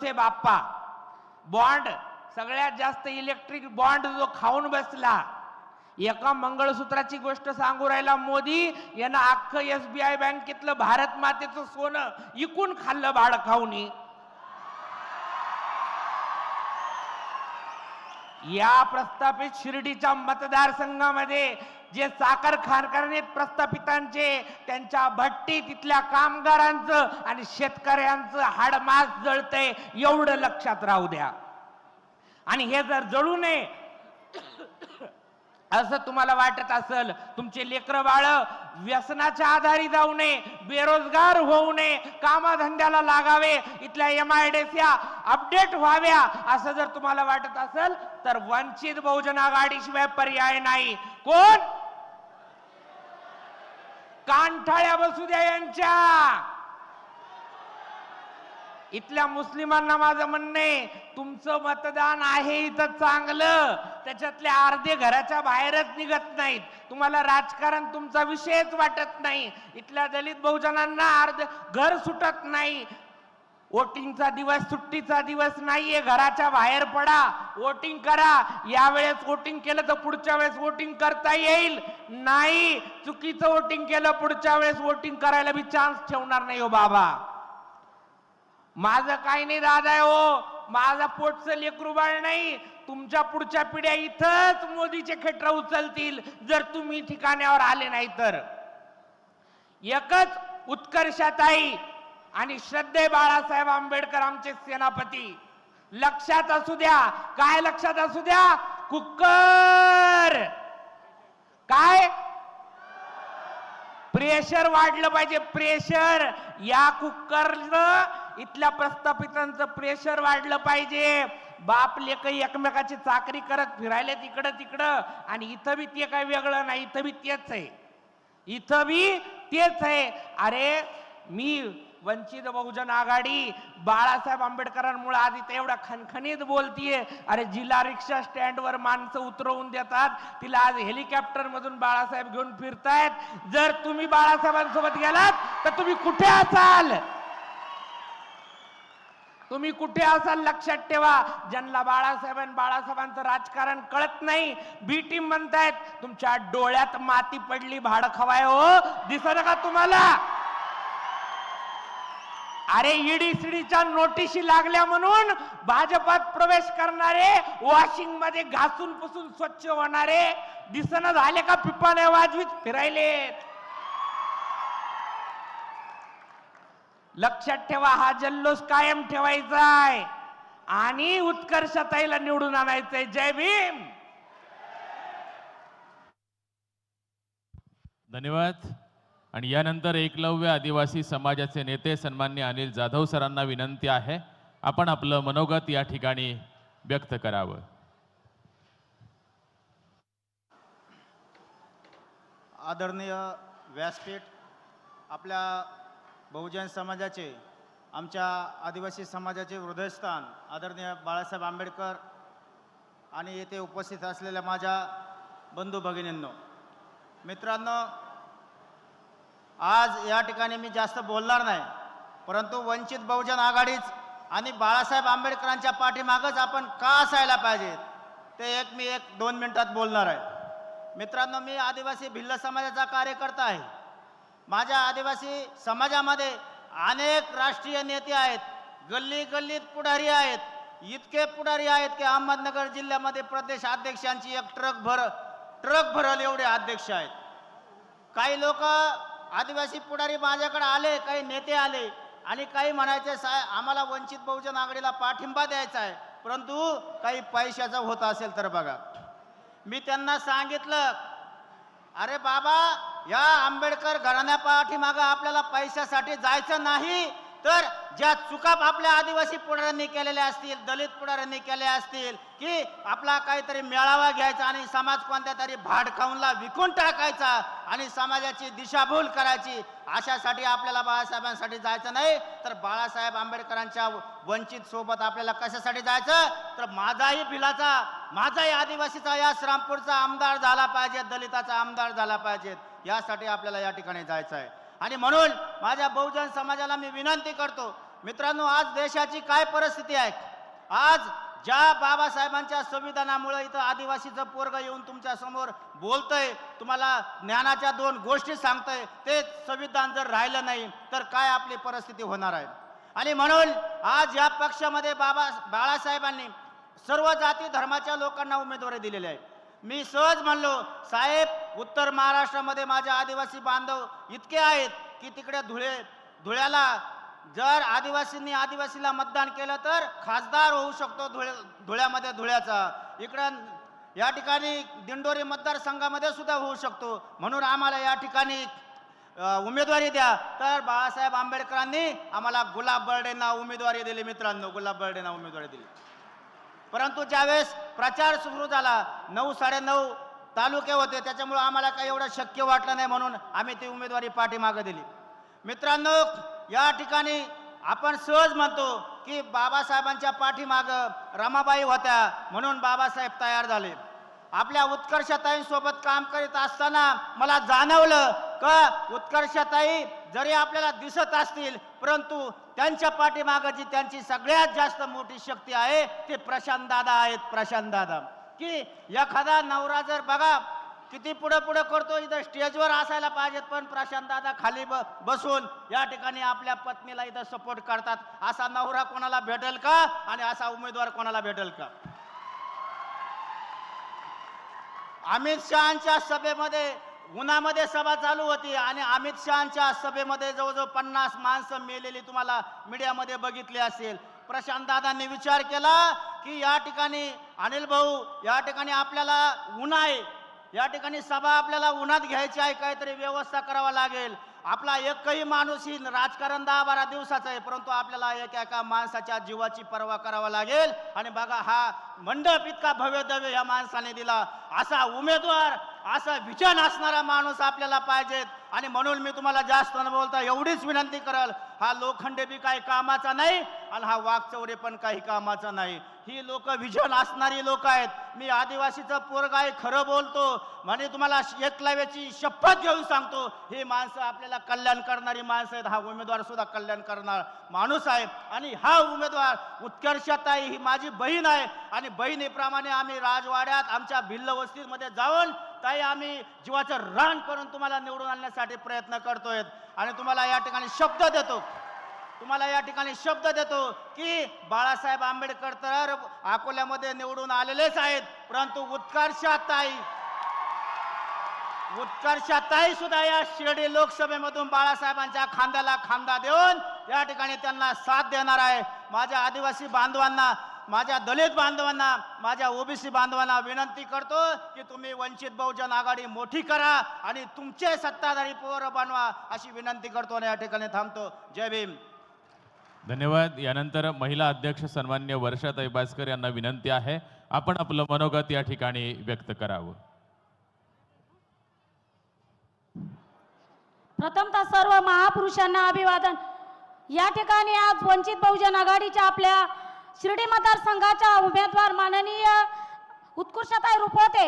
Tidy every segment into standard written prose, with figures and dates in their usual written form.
वळसे बाप्पा bond सगळ्यात जास्त electric bond जो खाऊन बसला, एका मंगळसूत्राची गोष्ट सांगू राहिला मोदी यांना अख्खं SBI बँकेतलं भारत मातेचं सोनं इकून खाल्लं भाडं खाऊन. या प्रस्थापित शिर्डीच्या मतदारसंघामध्ये जे साखर कारखाने प्रस्थापितांचे, त्यांच्या भट्टी तिथल्या कामगारांचं आणि शेतकऱ्यांचं हाडमास जळतंय एवढं लक्षात राहू द्या. आणि हे जर जळू नये असं तुम्हाला वाटत असेल, तुमचे लेकरं बाळ व्यसनाच्या आधारी जाऊ नये, बेरोजगार होऊ नये, कामधंद्याला लागावे, इथल्या MIDC अपडेट व्हाव्या असं जर तुम्हाला वाटत असेल तर वंचित बहुजन आघाडीशिवाय पर्याय नाही. कोण? कानठाळ्या बसू द्या यांच्या. इथल्या मुस्लिमांना माझं म्हणणं आहे, तुमचं मतदान आहे इथं चांगलं, त्याच्यातले अर्धे घराच्या बाहेरच निघत नाहीत, तुम्हाला राजकारण तुमचा विषयच वाटत नाही. इथल्या दलित बहुजनांना अर्ध घर सुटत नाही. वोटिंगचा दिवस सुट्टीचा दिवस नाहीये, घराच्या बाहेर पडा, वोटिंग करा. यावेळेस वोटिंग केलं तर पुढच्या वेळेस वोटिंग करता येईल. नाही, चुकीचं वोटिंग केलं पुढच्या वेळेस वोटिंग करायला बी चान्स ठेवणार नाही हो बाबा. माझं काही नाही दादा हो, माझा पोटचं लेकरू बाळ नाही. तुमच्या पुढच्या पिढ्या इथंच मोदीचे खेटर उचलतील जर तुम्ही ठिकाणावर आले नाही तर. एकच उत्कर्षाताई आणि श्रद्धे बाळासाहेब आंबेडकर आमचे सेनापती. लक्षात असू द्या. काय लक्षात असू द्या? कुकर. काय? प्रेशर वाढलं पाहिजे, प्रेशर. या कुकरनं इथल्या प्रस्थापितांचं प्रेशर वाढलं पाहिजे. बाप लेक एकमेकाची चाकरी करत फिरायले तिकडं तिकडं, आणि इथं बी ते काही वेगळं नाही, इथं बी तेच आहे, इथं बी तेच आहे. अरे मी वंचित बहुजन आघाडी बाळासाहेब आंबेडकरांमुळे आज इथे एवढा खणखणीत बोलतीये. अरे जिल्हा रिक्षा स्टँडवर माणसं उतरवून देतात, तिला आज हेलिकॉप्टर मधून बाळासाहेब घेऊन फिरतायत. जर तुम्ही बाळासाहेबांसोबत गेलात तर तुम्ही कुठे असाल? तुम्ही कुठे असाल लक्षात ठेवा. ज्यांना बाळासाहेबांचं राजकारण कळत नाही, बी टीम म्हणतायत, तुमच्या डोळ्यात माती पडली भाडं खवाय हो, दिसत का तुम्हाला? अरे ईडी सीडीच्या नोटिशी लागल्या म्हणून भाजपात प्रवेश करणारे, वॉशिंग मध्ये घासून पुसून स्वच्छ होणारे दिसणं झाले का पिपाने वाजवीत फिरायले? लक्षात ठेवा, हा जल्लोष कायम ठेवायचा आहे आणि उत्कर्षताईला निवडून आणायचंय. जय भीम. धन्यवाद. आणि यानंतर एकलव्य आदिवासी समाजाचे नेते सन्माननीय अनिल जाधव सरांना विनंती आहे, आपण आपलं मनोगत या ठिकाणी व्यक्त करावं. आदरणीय व्यासपीठ, आपल्या बहुजन समाजाचे, आमच्या आदिवासी समाजाचे हृदयस्थान आदरणीय बाळासाहेब आंबेडकर आणि येथे उपस्थित असलेल्या माझ्या बंधू भगिनींनो, मित्रांनो, आज या ठिकाणी मी जास्त बोलणार नाही, परंतु वंचित बहुजन आघाडीच आणि बाळासाहेब आंबेडकरांच्या पाठीमागच आपण का असायला पाहिजेत ते मी 1-2 मिनिटात बोलणार आहे. मित्रांनो, मी आदिवासी भिल्ल समाजाचा कार्यकर्ता आहे. माझ्या आदिवासी समाजामध्ये अनेक राष्ट्रीय नेते आहेत, गल्ली गल्लीत पुढारी आहेत. इतके पुढारी आहेत की अहमदनगर जिल्ह्यामध्ये प्रदेश अध्यक्षांची एक ट्रक भरल एवढे अध्यक्ष आहेत. काही लोक आदिवासी पुढारी माझ्याकडे आले, काही नेते आले आणि काही म्हणायचे, आम्हाला वंचित बहुजन आघाडीला पाठिंबा द्यायचा आहे, परंतु काही पैशाचं होत असेल तर बघा. मी त्यांना सांगितलं, अरे बाबा, या आंबेडकर घराण्यापाठीमागं आपल्याला पैशासाठी जायचं नाही, तर ज्या चुका आपल्या आदिवासी पुढाऱ्यांनी केलेल्या असतील, दलित पुढाऱ्यांनी केल्या असतील, की आपला काहीतरी मेळावा घ्यायचा आणि समाज कोणत्या तरी भाडखाऊनला विकून टाकायचा आणि समाजाची दिशाभूल करायची, अशासाठी आपल्याला बाळासाहेबांसाठी जायचं नाही, तर बाळासाहेब आंबेडकरांच्या वंचित सोबत आपल्याला कशासाठी जायचं, तर माझाही भिलाचा, माझाही आदिवासीचा, या श्रामपूरचा आमदार झाला पाहिजे, दलिताचा आमदार झाला पाहिजे, यासाठी आपल्याला या ठिकाणी जायचं आहे. आणि म्हणून माझ्या बहुजन समाजाला मी विनंती करतो, मित्रांनो, आज देशाची काय परिस्थिती आहे? आज ज्या बाबासाहेबांच्या संविधानामुळे इथं आदिवासीचं पोरग येऊन तुमच्या समोर बोलतंय, तुम्हाला ज्ञानाच्या 2 गोष्टी सांगतंय, ते संविधान जर राहिलं नाही तर काय आपली परिस्थिती होणार आहे? आणि म्हणून आज या पक्षामध्ये बाळासाहेबांनी सर्व जाती धर्माच्या लोकांना उमेदवारी दिलेली आहे. मी सहज म्हणलो, साहेब उत्तर महाराष्ट्रामध्ये माझे आदिवासी बांधव इतके आहेत की तिकडे धुळ्याला जर आदिवासीला मतदान केलं तर खासदार होऊ शकतो धुळ्यामध्ये धुळ्याचा. इकडं या ठिकाणी दिंडोरी मतदारसंघामध्ये सुद्धा होऊ शकतो. म्हणून आम्हाला या ठिकाणी उमेदवारी द्या. तर बाळासाहेब आंबेडकरांनी आम्हाला गुलाब बर्डेंना उमेदवारी दिली. मित्रांनो, गुलाब बर्डेंना उमेदवारी दिली. परंतु ज्यावेळेस प्रचार सुरू झाला, 9 9.5 तालुके होते, त्याच्यामुळे आम्हाला काही एवढं शक्य वाटलं नाही, म्हणून आम्ही ती उमेदवारी पाठीमागे दिली. मित्रांनो, या ठिकाणी आपण सहज म्हणतो की बाबासाहेबांच्या पाठीमागं रमाबाई होत्या म्हणून बाबासाहेब तयार झाले. आपल्या उत्कर्षताईंसोबत काम करीत असताना मला जाणवलं का उत्कर्षताई जरी आपल्याला दिसत असतील, परंतु त्यांच्या पाठीमागं जी त्यांची सगळ्यात जास्त मोठी शक्ती आहे ते प्रशांत दादा आहेत. प्रशांत दादा, की एखादा नवरा जर बघा किती पुढे पुढे करतो, इथं स्टेजवर असायला पाहिजेत, पण प्रशांत दादा खाली बसून या ठिकाणी आपल्या पत्नीला इथं सपोर्ट करतात. असा नवरा कोणाला भेटेल का? आणि असा उमेदवार कोणाला भेटेल का? अमित शहांच्या सभेमध्ये उन्हामध्ये सभा चालू होती आणि अमित शहांच्या सभेमध्ये जवळजवळ 50 माणसं मेलेली तुम्हाला मीडियामध्ये बघितली असेल. प्रशांत दादांनी विचार केला की या ठिकाणी अनिल भाऊ, या ठिकाणी आपल्याला ऊन आहे, या ठिकाणी सभा आपल्याला उन्हात घ्यायची आहे, काहीतरी व्यवस्था करावा लागेल. आपला एकही माणूस ही राजकारण 10-12 दिवसाचं आहे, परंतु आपल्याला एका माणसाच्या जीवाची पर्वा करावा लागेल. आणि बघा, हा मंडप इतका भव्य दव्य या माणसाने दिला. असा उमेदवार, असा विजन असणारा माणूस आपल्याला पाहिजेत. आणि म्हणून मी तुम्हाला जास्त न बोलता एवढीच विनंती करल, हा लोखंडे बी काही कामाचा नाही आणि हा वाघचौरे पण काही कामाचा नाही. ही लोक विजन असणारी लोक आहेत. मी आदिवासीचं पोरगा आहे, खरं बोलतो, म्हणजे तुम्हाला एकलव्याची शपथ घेऊन सांगतो, ही माणसं आपल्याला कल्याण करणारी माणसं आहेत. हा उमेदवार सुद्धा कल्याण करणार माणूस आहे. आणि हा उमेदवार उत्कर्षताई ही माझी बहीण आहे आणि बहिणीप्रमाणे आम्ही राजवाड्यात आमच्या भिल्ल वस्तीमध्ये जाऊन ताई आम्ही जीवाचं रान करून तुम्हाला निवडून आणण्यासाठी प्रयत्न करतोय. आणि तुम्हाला या ठिकाणी शब्द देतो की बाळासाहेब आंबेडकर तर अकोल्यामध्ये निवडून आलेलेच आहेत, परंतु उत्कर्षाताई सुद्धा या शिर्डी लोकसभेमधून बाळासाहेबांच्या खांद्याला खांदा देऊन या ठिकाणी त्यांना साथ देणार आहे. माझ्या आदिवासी बांधवांना, माझ्या दलित बांधवांना, माझ्या ओबीसी बांधवांना विनंती करतो की तुम्ही वंचित बहुजन आघाडी मोठी करा आणि तुमचे सत्ताधारी पोर बनवा, अशी विनंती करतो आणि या ठिकाणी थांबतो. जय भीम. धन्यवाद. यानंतर महिला अध्यक्ष सन्मान्य वर्षाताई बास्कर यांना विनंती आहे, आपण आपलं मनोगत या ठिकाणी व्यक्त करावं. प्रथमतः सर्व महापुरुषांना अभिवादन. या ठिकाणी आज वंचित बहुजन आघाडीच्या आपल्या शिर्डी मतदारसंघाच्या उमेदवार माननीय उत्कर्षताई रुपवते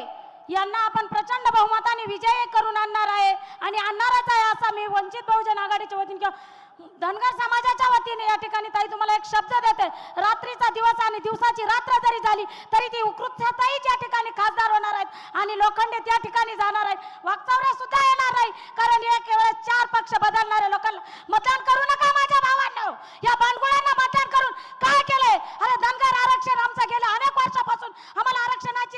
यांना आपण प्रचंड बहुमताने विजयी करून आणणार आहे आणि आणणारच आहे, असा मी वंचित बहुजन आघाडीच्या वतीने किंवा धनगर समाजाच्या वतीने या ठिकाणी ताई तुम्हाला एक शब्द देते. रात्रीचा दिवस आणि दिवसाची रात्र जरी झाली तरी ती उत्कर्षताई या ठिकाणी खासदार होणार आहेत आणि लोखंडे त्या ठिकाणी जाणार आहेत. वाघचौरे सुद्धा येणार नाही, कारण एक वेळेस 4 पक्ष बदलणाऱ्या लोकांना मतदान करू नका. माझ्या भावांनो, या बांडगुळ्यांना मतदान करून काय केलंय? अरे धनगर आरक्षण आमचं गेलं अनेक वर्षापासून, आम्हाला आरक्षणाची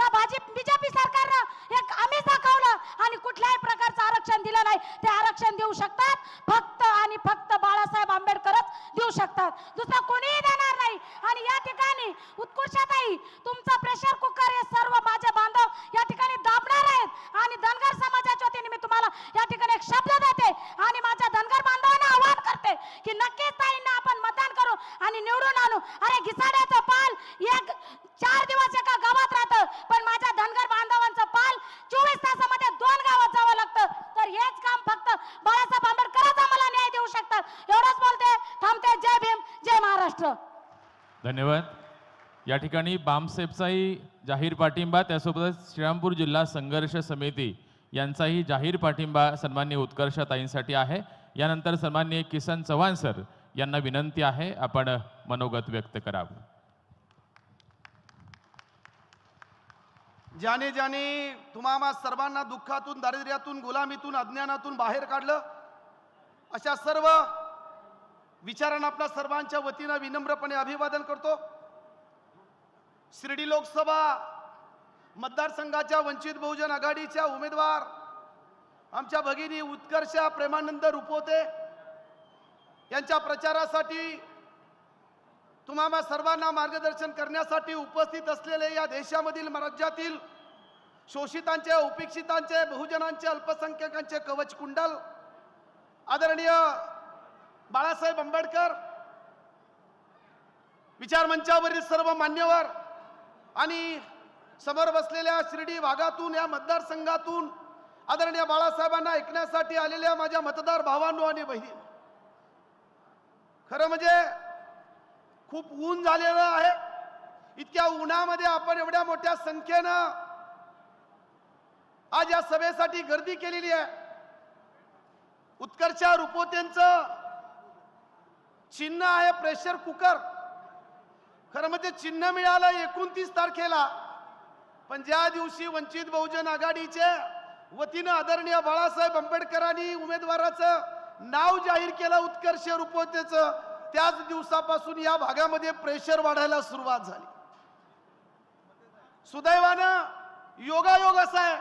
या बीजेपी सरकारनं एक आम्ही दाखवलं आणि कुठल्याही प्रकारचं आरक्षण दिलं नाही. ते आरक्षण देऊ शकतात फक्त आणि फक्त बाळासाहेब आंबेडकरच देऊ शकतात, दुसरं कोणीही देणार नाही. आणि या ठिकाणी उत्कर्षताई तुमचा प्रेशर कुकर हे सर्व माझे बांधव या ठिकाणी दाबणार आहेत आणि धनगर समाजाच्या वतीने मी तुम्हाला या ठिकाणी एक शब्द देते आणि माझ्या धनगर बांधवांना आवाहन करते की नक्कीच ताईंना आपण मतदान करू आणि निवडून आणू. अरे घिसाड्याचं पाल 4 दिवस एका गावात राहतं, पण माझ्या धनगर बांधवांचं पाल 24 तासामध्ये 2 गावात जावं लागतं. तर हेच काम फक्त बाळासाहेब आंबेडकरच आम्हाला न्याय देऊ शकतात. एवढंच बोलते, थांबते. जय भीम, जय महाराष्ट्र. धन्यवाद. या ठिकाणी बामसेबचाही जाहीर पाठिंबा, त्यासोबतच श्रीरामपूर जिल्हा संघर्ष समिती यांचाही जाहीर पाठिंबा सन्मान्य उत्कर्षताईंसाठी आहे. यानंतर सन्मान्य किसन चव्हाण सर यांना विनंती आहे आपण मनोगत व्यक्त करावं. ज्याने ज्याने तुम्हा सर्वांना दुःखातून, दारिद्र्यातून, गुलामीतून, अज्ञानातून बाहेर काढलं, अशा सर्व विचारांना आपल्या सर्वांच्या वतीनं विनम्रपणे अभिवादन करतो. शिर्डी लोकसभा मतदारसंघाच्या वंचित बहुजन आघाडीच्या उमेदवार आमच्या भगिनी उत्कर्षा प्रेमानंद रुपवते यांच्या प्रचारासाठी तुम्हा सर्वांना मार्गदर्शन करण्यासाठी उपस्थित असलेले या देशामधील, राज्यातील शोषितांचे, उपेक्षितांचे, बहुजनांचे, अल्पसंख्याकांचे कवच कुंडल आदरणीय बाळासाहेब आंबेडकर विचार मंचावरील सर्व मान्यवर आणि समोर बसलेल्या शिर्डी भागातून, या मतदारसंघातून आदरणीय बाळासाहेबांना ऐकण्यासाठी आलेल्या माझ्या मतदार भावांनो आणि बहिणी, खरं म्हणजे खूप ऊन झालेलं आहे. इतक्या उन्हामध्ये आपण एवढ्या मोठ्या संख्येनं आज या सभेसाठी गर्दी केलेली आहे. उत्कर्षा रुपवतेंचं चिन्ह आहे प्रेशर कुकर. खरं म्हणजे चिन्ह मिळालं 29 तारखेला, पण ज्या दिवशी वंचित बहुजन आघाडीच्या वतीनं आदरणीय बाळासाहेब आंबेडकरांनी उमेदवाराचं नाव जाहीर केलं उत्कर्ष रुपवतेचं, त्याच दिवसापासून या भागामध्ये प्रेशर वाढायला सुरुवात झाली. सुदैवानं योगायोग असा आहे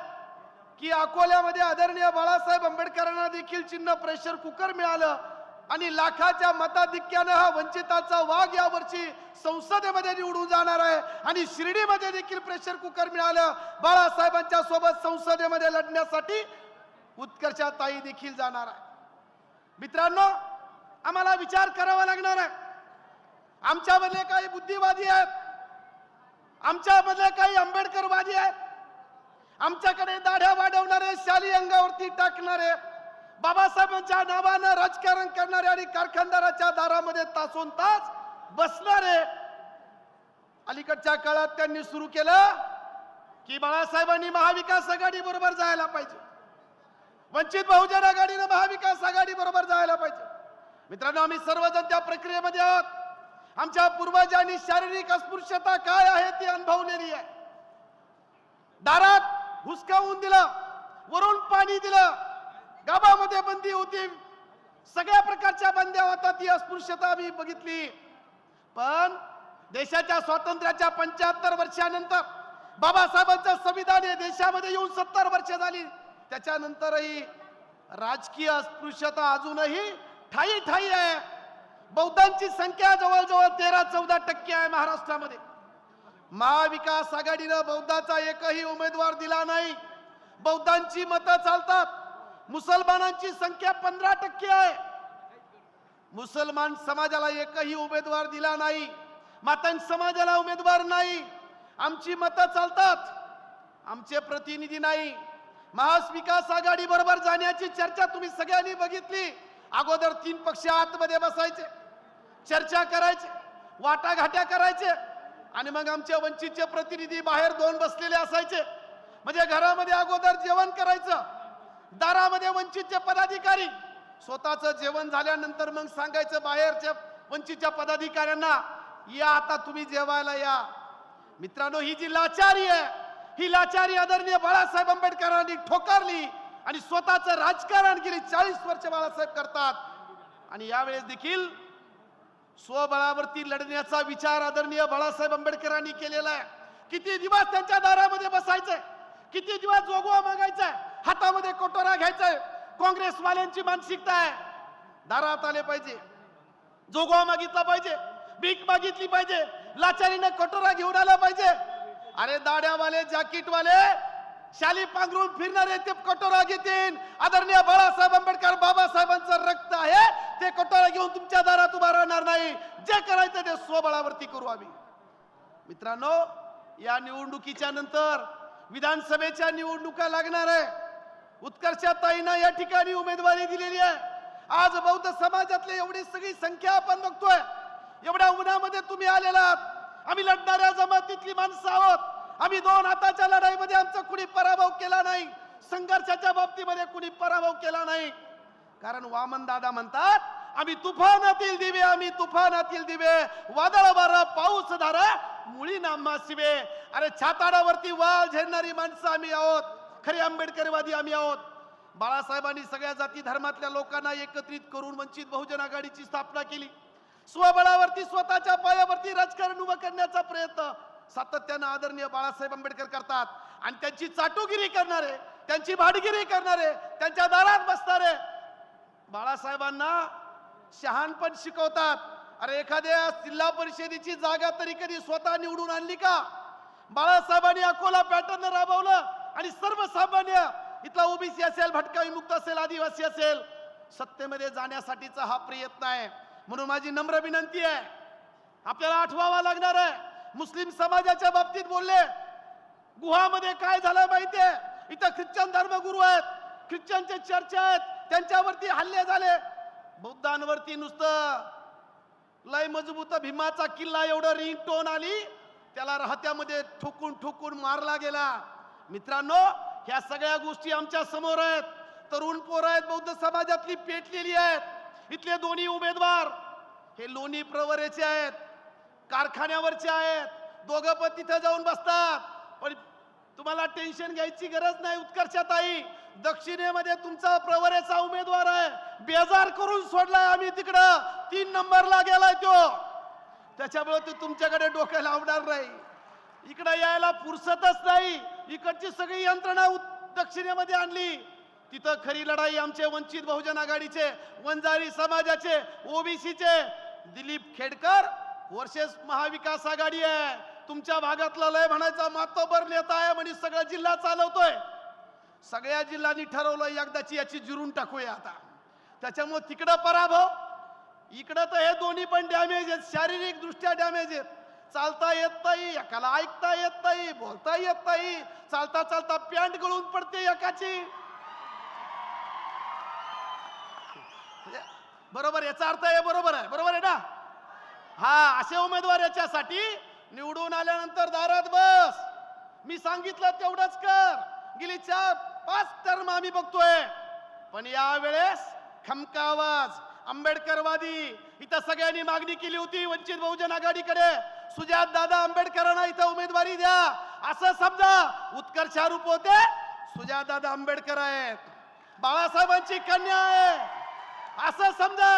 की अकोल्यामध्ये आदरणीय बाळासाहेब आंबेडकरांना देखील चिन्ह प्रेशर कुकर मिळालं आणि लाखाच्या मताधिक्यानं हा वंचिताचा वाघ यावर्षी संसदेमध्ये निवडून जाणार आहे. आणि शिर्डीमध्ये देखील प्रेशर कुकर मिळालं. बाळासाहेबांच्या सोबत संसदेमध्ये लढण्यासाठी उत्कर्षाताई देखील जाणार आहे. मित्रांनो, आम्हाला विचार करावा लागणार आहे. आमच्यामधले काही बुद्धिवादी आहेत, आमच्यामधले काही आंबेडकरवादी आहेत, आमच्याकडे दाढ्या वाढवणारे, शाली अंगावरती टाकणारे, बाबासाहेबांच्या नावानं राजकारण करणारे आणि कारखानदाराच्या दारामध्ये तासोन तास बसणारे. अलीकडच्या काळात त्यांनी सुरू केलं की बाळासाहेबांनी महाविकास आघाडी बरोबर जायला पाहिजे, वंचित बहुजन आघाडीनं महाविकास आघाडी बरोबर जायला पाहिजे. मित्रांनो, आम्ही सर्वजण त्या प्रक्रियेमध्ये आहोत. आमच्या पूर्वजांनी शारीरिक अस्पृश्यता काय आहे ती अनुभवलेली आहे. दारात हुसकावून दिलं, वरून पाणी दिलं, गावामध्ये बंदी होती, सगळ्या प्रकारच्या बंद्या होतात, ती अस्पृश्यता आम्ही बघितली. पण देशाच्या स्वातंत्र्याच्या 75 वर्षानंतर बाबासाहेबांचं संविधान हे देशामध्ये येऊन 70 वर्ष झाली, त्याच्यानंतरही राजकीय अस्पृश्यता अजूनही ठाई ठाई आहे. बौद्धांची संख्या जवळजवळ 13-14% आहे महाराष्ट्रामध्ये. महाविकास आघाडीनं बौद्धाचा एकही उमेदवार दिला नाही. बौद्धांची मतं चालतात. मुसलमानांची संख्या 15% आहे. मुसलमान समाजाला एकही उमेदवार दिला नाही. मातांच्या समाजाला उमेदवार नाही. आमची मतं चालतात, आमचे प्रतिनिधी नाही. महाविकास आघाडी बरोबर जाण्याची चर्चा तुम्ही सगळ्यांनी बघितली. अगोदर 3 पक्ष आतमध्ये बसायचे, चर्चा करायचे, वाटाघाट्या करायचे आणि मग आमचे वंचितचे प्रतिनिधी बाहेर 2 बसलेले असायचे. म्हणजे घरामध्ये अगोदर जेवण करायचं, दारामध्ये वंचितचे पदाधिकारी, स्वतःचं जेवण झाल्यानंतर मग सांगायचं बाहेरच्या वंचितच्या पदाधिकाऱ्यांना, या आता तुम्ही जेवायला या. मित्रांनो, ही जी लाचारी आहे, ही लाचारी आदरणीय बाळासाहेब आंबेडकरांनी ठोकारली आणि स्वतःचं राजकारण गेली 40 वर्ष बाळासाहेब करतात. आणि यावेळेस देखील स्वबळावरती लढण्याचा विचार आदरणीय बाळासाहेब आंबेडकरांनी केलेला आहे. किती दिवस त्यांच्या दारामध्ये बसायचंय, किती दिवस जोगवा मागायचाय, हातामध्ये कोटोरा घ्यायचाय. काँग्रेसवाल्यांची मानसिकता आहे, दारात आले पाहिजे, जोगवा मागितला पाहिजे, भीक मागितली पाहिजे, लाचारीने कटोरा घेऊन आला पाहिजे. अरे दाड्यावाले, जॅकेटवाले, शाली पांघरून फिरणारे ते कटोरा घेतील. आदरणीय बाळासाहेब आंबेडकर, बाबासाहेबांचं रक्त आहे, ते कटोरा घेऊन तुमच्या दारात उभा राहणार नाही. जे करायचं ते स्वबळावरती करू आम्ही. मित्रांनो, या निवडणुकीच्या नंतर विधानसभेच्या निवडणुका लागणार आहे. उत्कर्षाताईंना या ठिकाणी उमेदवारी दिलेली आहे. आज बौद्ध समाजातली एवढी सगळी संख्या आपण बघतोय. एवढ्या उन्हामध्ये तुम्ही आलेला आहात. आम्ही लढणाऱ्या जमातीतली माणसं आहोत. आम्ही 2 हाताच्या लढाईमध्ये आमचा कुणी पराभव केला नाही. संघर्षाच्या बाबतीमध्ये कुणी पराभव केला नाही. कारण वामन दादा म्हणतात, आम्ही तुफानातील दिवे, आम्ही तुफानातील दिवे, वादळ वारा पाऊस धारा मुळी नामा शिवे. अरे छाताडावरती वाळ झेलणारी माणसं आम्ही आहोत, खरे आंबेडकरवादी आम्ही आहोत. बाळासाहेबांनी सगळ्या जाती धर्मातल्या लोकांना एकत्रित करून वंचित बहुजन आघाडीची स्थापना केली. स्वबळावरती स्वतःच्या पायावरती राजकारण उभं करण्याचा प्रयत्न सातत्यानं आदरणीय बाळासाहेब आंबेडकर करतात. आणि त्यांची चाटुगिरी करणारे, त्यांची भाडगिरी करणारे, त्यांच्या दारात बसणारे बाळासाहेबांना शहाणपण शिकवतात. अरे एखाद्या जिल्हा परिषदेची जागा तरी कधी स्वतः निवडून आणली का? बाळासाहेबांनी अकोला पॅटर्न राबवलं आणि सर्वसामान्य इथला ओबीसी असेल, भटका विमुक्त असेल, आदिवासी असेल, सत्तेमध्ये जाण्यासाठीचा हा प्रयत्न आहे. म्हणून माझी नम्र विनंती आहे, आपल्याला आठवावा लागणार आहे. मुस्लिम समाजाच्या बाबतीत बोलले, गुहामध्ये काय झालं माहितीये? इथं ख्रिश्चन धर्मगुरू आहेत, ख्रिश्चनचे चर्च आहेत, त्यांच्यावरती हल्ले झाले. बौद्धांवरती नुसतं लय मजबूत भीमाचा किल्ला एवढं रिंगटोन आली, त्याला राहत्यामध्ये ठोकून ठोकून मारला गेला. मित्रांनो, ह्या सगळ्या गोष्टी आमच्या समोर आहेत. तरुण पोरं आहेत, बौद्ध समाजातली पेटलेली आहेत. इथले दोन्ही उमेदवार हे लोणी प्रवरेचे आहेत, कारखान्यावरचे आहेत. दोघं पण तिथे जाऊन बसतात. पण तुम्हाला टेन्शन घ्यायची गरज नाही. उत्कर्षताई, दक्षिणेमध्ये तुमचा प्रवरेचा उमेदवार आहे, बेजार करून सोडलाय आम्ही तिकडं, 3 नंबरला गेलाय तो. त्याच्यामुळे तो तुमच्याकडे डोकं लावणार नाही. इकडे यायला फुरसतच नाही. इकडची सगळी यंत्रणा दक्षिणेमध्ये आणली. तिथं खरी लढाई आमचे वंचित बहुजन आघाडीचे, वंजारी समाजाचे, ओबीसीचे दिलीप खेडकर वर्सेस महाविकास आघाडी आहे. तुमच्या भागातला लय म्हणायचा मातोबर नेता आहे म्हणजे सगळा जिल्हा चालवतोय. सगळ्या जिल्ह्यांनी ठरवलं एकदाची याची जिरून टाकूया आता. त्याच्यामुळे तिकडं पराभव, इकडं तर हे दोन्ही पण डॅमेज आहेत, शारीरिक दृष्ट्या डॅमेज आहेत. चालता येत नाही, एकाला ऐकता येत नाही, बोलता येत नाही, चालता चालता पॅन्ट गळून पडते एकाची. बरोबर, याचा अर्थ आहे बरोबर आहे, बरोबर आहे ना? हा, असे उमेदवार याच्यासाठी निवडून आल्यानंतर दारात बस, मी सांगितलं तेवढंच कर. गेली 4-5 टर्म आम्ही बघतोय. पण यावेळेस खमका आवाज, आंबेडकरवादी. इथं सगळ्यांनी मागणी केली होती वंचित बहुजन आघाडीकडे, सुजात दादा आंबेडकरांना इथं उमेदवारी द्या. असं समजा उत्कर्षारूप होते सुजात दादा आंबेडकर आहेत, बाळासाहेबांची कन्या आहे. असं समजा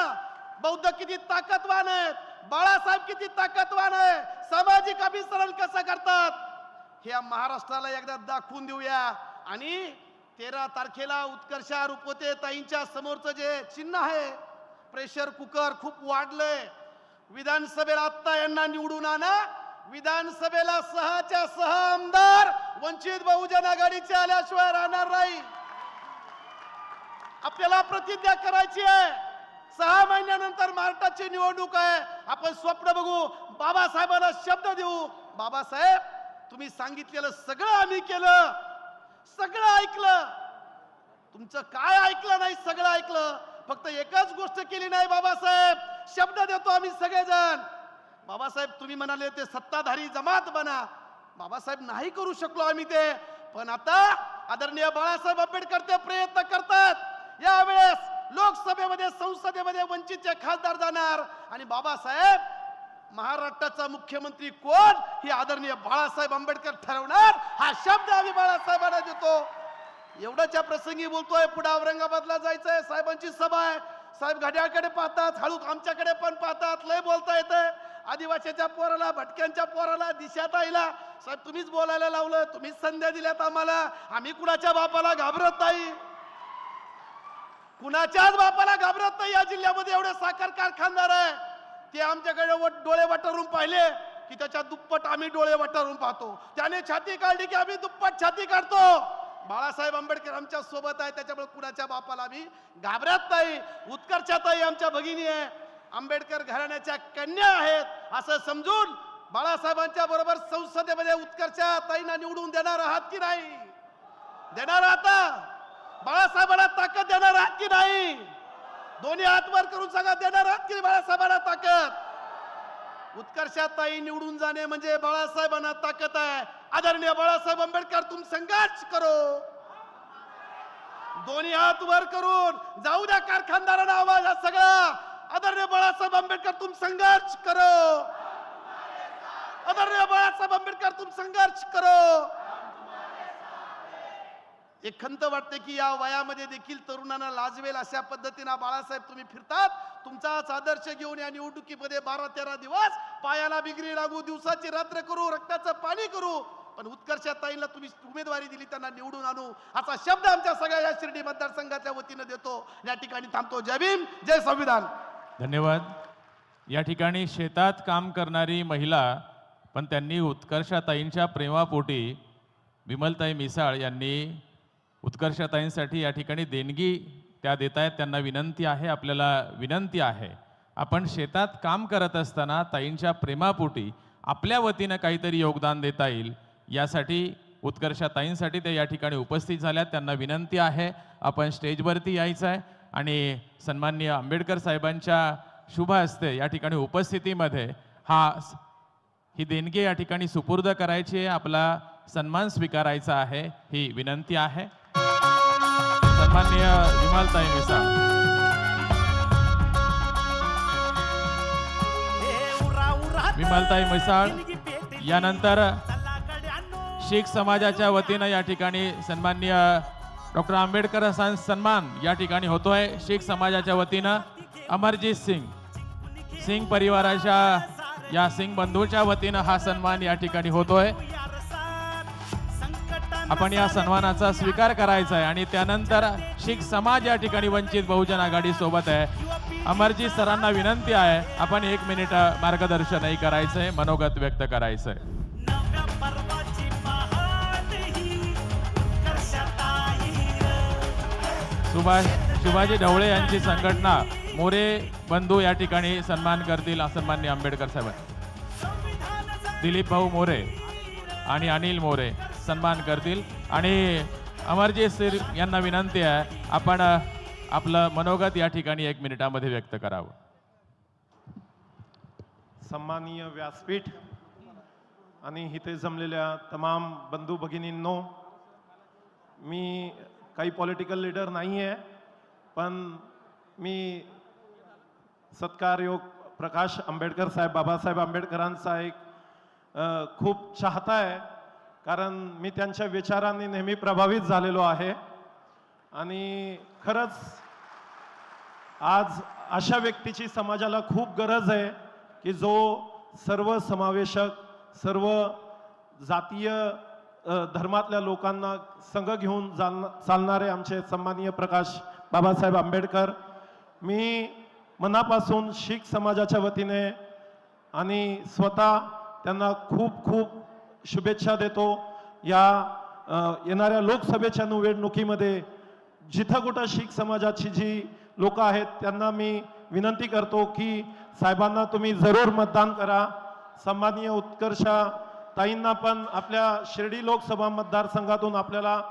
बौद्ध किती ताकदवान आहेत, बाळासाहेब किती ताकदवान आहे, सामाजिक अभिसरण कसं करतात हे महाराष्ट्राला एकदा दाखवून देऊया. आणि 13 तारखेला उत्कर्षा रुपवते ताईंच्या समोरचं जे चिन्ह आहे प्रेशर कुकर खूप वाढलंय. विधानसभेला आत्ता यांना निवडून आणा. विधानसभेला 6च्या 6 आमदार वंचित बहुजन आघाडीचे आल्याशिवाय राहणार नाही. आपल्याला प्रतिज्ञा करायची आहे. 6 महिन्यानंतर महाराष्ट्राची निवडणूक आहे. आपण स्वप्न बघू, बाबासाहेबांना शब्द देऊ. बाबासाहेब, तुम्ही सांगितलेलं सगळं आम्ही केलं, सगळं ऐकलं. तुमचं काय ऐकलं नाही, सगळं ऐकलं. फक्त एकच गोष्ट केली नाही बाबासाहेब, शब्द देतो आम्ही सगळेजण. बाबासाहेब, तुम्ही म्हणाले ते सत्ताधारी जमात बना. बाबासाहेब, नाही करू शकलो आम्ही ते. पण आता आदरणीय बाळासाहेब आंबेडकर ते प्रयत्न करतात. यावेळेस लोकसभेमध्ये, संसदेमध्ये वंचितचे खासदार जाणार. आणि बाबासाहेब, महाराष्ट्राचा मुख्यमंत्री कोण हे आदरणीय बाळासाहेब आंबेडकर ठरवणार. हा शब्द आम्ही बाळासाहेबांना देतो. एवढ्याच्या प्रसंगी बोलतोय. पुढे औरंगाबादला जायचंय, साहेबांची सभा आहे. साहेब घड्याळकडे पाहतात, हळू आमच्याकडे पण पाहतात. लय बोलता येतंय. आदिवासीच्या पोराला, भटक्यांच्या पोराला, दिशाताईला साहेब तुम्हीच बोलायला लावलं, तुम्हीच संध्या दिल्यात आम्हाला. आम्ही कुणाच्या बापाला घाबरत नाही, कुणाच्याच बापाला घाबरत नाही. या जिल्ह्यामध्ये एवढे साखर कारखानदार आहे, ते आमच्याकडे डोळे वाटारून पाहिले की त्याच्या दुप्पट आम्ही डोळे वाटारून पाहतो. त्याने छाती काढली की आम्ही दुप्पट छाती काढतो. बाळासाहेब आंबेडकर आमच्या सोबत आहे, त्याच्यामुळे कुणाच्या बापाला आम्ही घाबरत नाही. उत्कर्षाताई आमच्या भगिनी आहे, आंबेडकर घराण्याच्या कन्या आहेत. असं समजून बाळासाहेबांच्या बरोबर संसदेमध्ये उत्कर्षाताईंना निवडून देणार आहात की नाही? देणार आहात? बाळासाहेबांना ताकद देणार आहात की नाही? दोन्ही हात वर करून सांगा, देणार आहात की बाळासाहेबांना ताकद? उत्कर्षाताई निवडून जाणे म्हणजे बाळासाहेबांना ताकद आहे. आदरणीय बाळासाहेब आंबेडकर, तुम संघर्ष करो. दोन्ही हात वर करून जाऊ द्या कारखानदारांना आवाज. हा सगळा आदरणीय बाळासाहेब आंबेडकर तुम संघर्ष करो, आदरणीय बाळासाहेब आंबेडकर तुम संघर्ष करो. एक खंत वाटते की या वयामध्ये देखील तरुणांना लाजवेल अशा पद्धतीने बाळासाहेब तुम्ही फिरतात. तुमचाच आदर्श घेऊन या निवडणुकीमध्ये 12-13 दिवस पायाला बिगरी लागू, दिवसाची रात्र करू, रक्ताचं पाणी करू, पण उत्कर्षताईंना तुम्ही उमेदवारी दिली, त्यांना निवडून आणू असा शब्द आमच्या सगळ्या या शिर्डी मतदारसंघाच्या वतीनं देतो. या ठिकाणी थांबतो. जय भीम, जय संविधान. धन्यवाद. या ठिकाणी शेतात काम करणारी महिला, पण त्यांनी उत्कर्षताईंच्या प्रेमापोटी विमलताई मिसाळ यांनी उत्कर्षताईंसाठी या ठिकाणी देणगी त्या देत आहेत. त्यांना विनंती आहे, आपल्याला विनंती आहे, आपण शेतात काम करत असताना ताईंच्या प्रेमापोटी आपल्या वतीनं काहीतरी योगदान देता येईल यासाठी उत्कर्षताईंसाठी ते या ठिकाणी उपस्थित झाल्यात. त्यांना विनंती आहे, आपण स्टेजवरती यायचं आहे आणि सन्माननीय आंबेडकर साहेबांच्या शुभ हस्ते या ठिकाणी उपस्थितीमध्ये ही देणगी या ठिकाणी सुपूर्द करायची आहे, आपला सन्मान स्वीकारायचा आहे, ही विनंती आहे. सन्माननीय विमलताई मिसाळ. विमलताई मिसाळ यानंतर शीख समाजाच्या वतीनं या ठिकाणी सन्माननीय डॉक्टर आंबेडकर सन्मान या ठिकाणी होतोय. शीख समाजाच्या वतीनं अमरजीत सिंग परिवाराच्या या सिंग बंधूच्या वतीनं हा सन्मान या ठिकाणी होतोय. आपण या सन्मानाचा स्वीकार करायचा आहे आणि त्यानंतर शीख समाज या ठिकाणी वंचित बहुजन आघाडी सोबत आहे. अमरजीत सरांना विनंती आहे, आपण 1 मिनिट मार्गदर्शनही करायचंय, मनोगत व्यक्त करायचंय. शिवाजी ढवळे यांची संघटना मोरे बंधू या ठिकाणी सन्मान करतील. सन्माननीय आंबेडकर साहेब दिलीप भाऊ मोरे आणि अनिल मोरे सन्मान करतील आणि अमरजीत सिर यांना विनंती आहे, आपण आपलं मनोगत या ठिकाणी 1 मिनिटामध्ये व्यक्त करावं. सन्माननीय व्यासपीठ आणि इथे जमलेल्या तमाम बंधू भगिनींनो, मी काही पॉलिटिकल लीडर नाही आहे, पण मी सत्कारयोग प्रकाश आंबेडकर साहेब, बाबासाहेब आंबेडकरांचा एक खूप चाहता आहे, कारण मी त्यांच्या विचारांनी नेहमी प्रभावित झालेलो आहे. आणि खरंच आज अशा व्यक्तीची समाजाला खूप गरज आहे की जो सर्व समावेशक, सर्व जातीय धर्मातल्या लोकांना संघ घेऊन चालणारे आमचे सन्माननीय प्रकाश बाबासाहेब आंबेडकर. मी मनापासून शीख समाजाच्या वतीने आणि स्वतः त्यांना खूप खूप शुभेच्छा देतो. या येणाऱ्या लोकसभेच्या निवडणुकीमध्ये जिथं कुठं शीख समाजाची जी लोक आहेत त्यांना मी विनंती करतो की साहेबांना तुम्ही जरूर मतदान करा. सन्माननीय उत्कर्षा ताईंना पण आपल्या शिर्डी लोकसभा मतदारसंघातून आपल्याला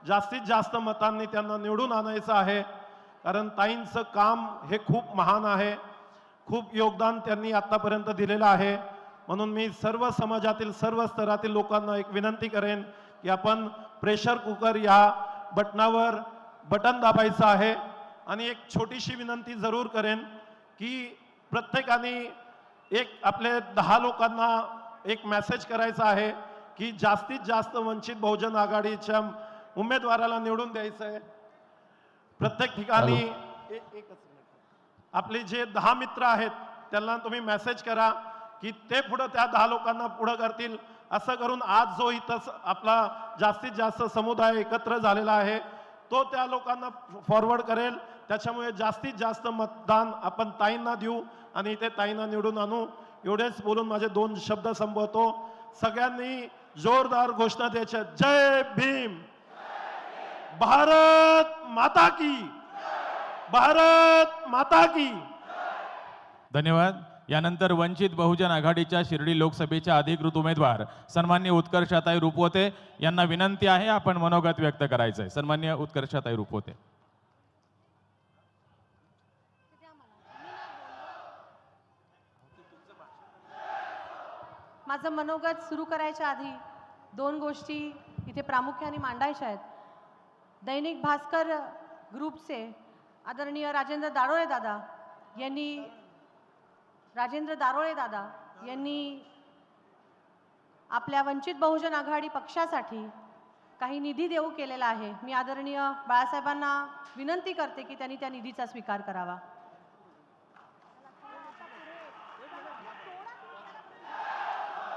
जास्तीत जास्त मतांनी त्यांना निवडून आणायचं आहे, कारण ताईंचं काम हे खूप महान आहे, खूप योगदान त्यांनी आतापर्यंत दिलेलं आहे. म्हणून मी सर्व समाजातील सर्व स्तरातील लोकांना एक विनंती करेन की आपण प्रेशर कुकर या बटनावर बटन दाबायचं आहे. आणि एक छोटीशी विनंती जरूर करेन की प्रत्येकाने एक आपले 10 लोकांना एक मेसेज करायचा आहे की जास्तीत जास्त वंचित बहुजन आघाडीच्या उमेदवाराला निवडून द्यायचं आहे. प्रत्येक ठिकाणी आपले जे 10 मित्र आहेत त्यांना तुम्ही मेसेज करा की ते पुढे त्या 10 लोकांना पुढे करतील. असं करून आज जो इथं आपला जास्तीत जास्त समुदाय एकत्र झालेला आहे तो त्या लोकांना फॉरवर्ड करेल. त्याच्यामुळे जास्तीत जास्त मतदान आपण ताईंना देऊ आणि ते ताईंना निवडून आणू. एवढेच बोलून माझे 2 शब्द संपवतो. सगळ्यांनी जोरदार घोषणा द्यायच्या. जय भीम, भारत माता की, भारत माता की. धन्यवाद. यानंतर वंचित बहुजन आघाडीच्या शिर्डी लोकसभेच्या अधिकृत उमेदवार सन्माननीय उत्कर्षताई रुपवते यांना विनंती आहे, आपण मनोगत व्यक्त करायचं आहे. सन्माननीय उत्कर्षताई रुपवते. माझं मनोगत सुरू करायच्या आधी 2 गोष्टी इथे प्रामुख्याने मांडायच्या आहेत. दैनिक भास्कर ग्रुपचे आदरणीय राजेंद्र दाडोळे दादा यांनी राजेंद्र दारोळे दादा यांनी आपल्या वंचित बहुजन आघाडी पक्षासाठी काही निधी देऊ केलेला आहे. मी आदरणीय बाळासाहेबांना विनंती करते की त्यांनी त्या निधीचा स्वीकार करावा.